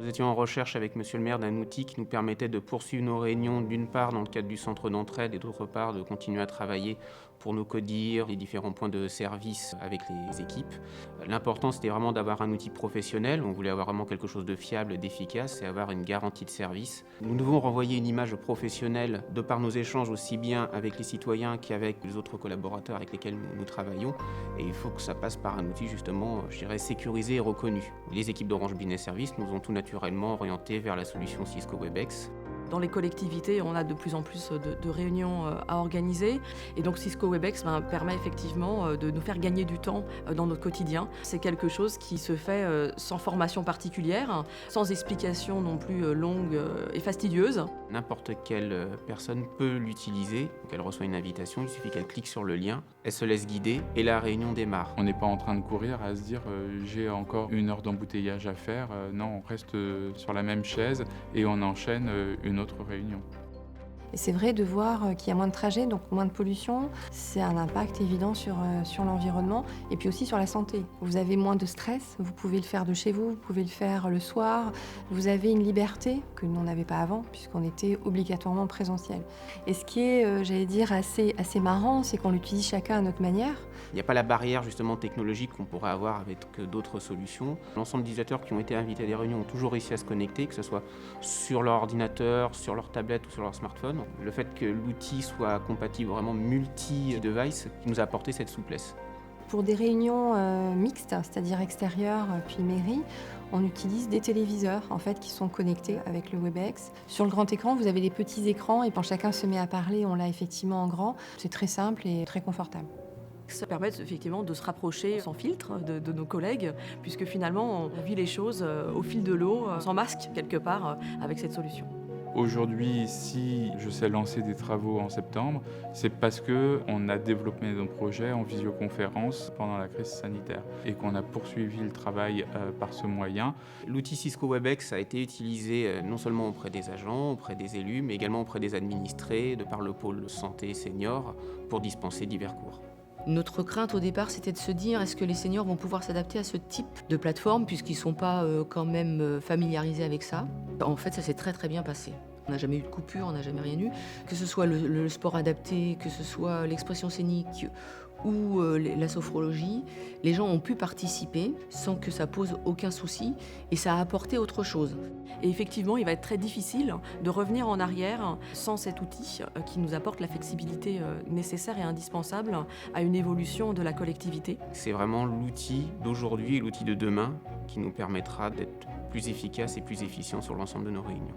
Nous étions en recherche avec monsieur le maire d'un outil qui nous permettait de poursuivre nos réunions, d'une part dans le cadre du centre d'entraide et d'autre part de continuer à travailler pour nos CODIR, les différents points de service avec les équipes. L'important, c'était vraiment d'avoir un outil professionnel. On voulait avoir vraiment quelque chose de fiable, d'efficace et avoir une garantie de service. Nous devons renvoyer une image professionnelle de par nos échanges aussi bien avec les citoyens qu'avec les autres collaborateurs avec lesquels nous travaillons. Et il faut que ça passe par un outil justement, je dirais, sécurisé et reconnu. Les équipes d'Orange Business Service nous ont tout naturellement orientés vers la solution Cisco Webex. Dans les collectivités, on a de plus en plus de réunions à organiser. Et donc Cisco Webex permet effectivement de nous faire gagner du temps dans notre quotidien. C'est quelque chose qui se fait sans formation particulière, sans explication non plus longue et fastidieuse. N'importe quelle personne peut l'utiliser. Donc elle reçoit une invitation, il suffit qu'elle clique sur le lien, elle se laisse guider et la réunion démarre. On n'est pas en train de courir à se dire j'ai encore 1 heure d'embouteillage à faire. Non, on reste sur la même chaise et on enchaîne une autre réunion. Et c'est vrai de voir qu'il y a moins de trajets, donc moins de pollution. C'est un impact évident sur l'environnement et puis aussi sur la santé. Vous avez moins de stress, vous pouvez le faire de chez vous, vous pouvez le faire le soir. Vous avez une liberté que nous n'avions pas avant puisqu'on était obligatoirement en présentiel. Et ce qui est, j'allais dire, assez marrant, c'est qu'on l'utilise chacun à notre manière. Il n'y a pas la barrière justement technologique qu'on pourrait avoir avec d'autres solutions. L'ensemble des utilisateurs qui ont été invités à des réunions ont toujours réussi à se connecter, que ce soit sur leur ordinateur, sur leur tablette ou sur leur smartphone. Le fait que l'outil soit compatible vraiment multi-device qui nous a apporté cette souplesse. Pour des réunions mixtes, c'est-à-dire extérieures puis mairie, on utilise des téléviseurs en fait, qui sont connectés avec le Webex. Sur le grand écran, vous avez des petits écrans et quand chacun se met à parler, on l'a effectivement en grand. C'est très simple et très confortable. Ça permet effectivement de se rapprocher sans filtre de nos collègues, puisque finalement on vit les choses au fil de l'eau, sans masque quelque part, avec cette solution. Aujourd'hui, si je sais lancer des travaux en septembre, c'est parce qu'on a développé nos projets en visioconférence pendant la crise sanitaire et qu'on a poursuivi le travail par ce moyen. L'outil Cisco Webex a été utilisé non seulement auprès des agents, auprès des élus, mais également auprès des administrés, de par le pôle santé senior, pour dispenser divers cours. Notre crainte au départ, c'était de se dire est-ce que les seniors vont pouvoir s'adapter à ce type de plateforme puisqu'ils ne sont pas quand même familiarisés avec ça. En fait, ça s'est très très bien passé. On n'a jamais eu de coupure, on n'a jamais rien eu. Que ce soit le sport adapté, que ce soit l'expression scénique ou la sophrologie, les gens ont pu participer sans que ça pose aucun souci et ça a apporté autre chose. Et effectivement, il va être très difficile de revenir en arrière sans cet outil qui nous apporte la flexibilité nécessaire et indispensable à une évolution de la collectivité. C'est vraiment l'outil d'aujourd'hui et l'outil de demain qui nous permettra d'être plus efficace et plus efficient sur l'ensemble de nos réunions.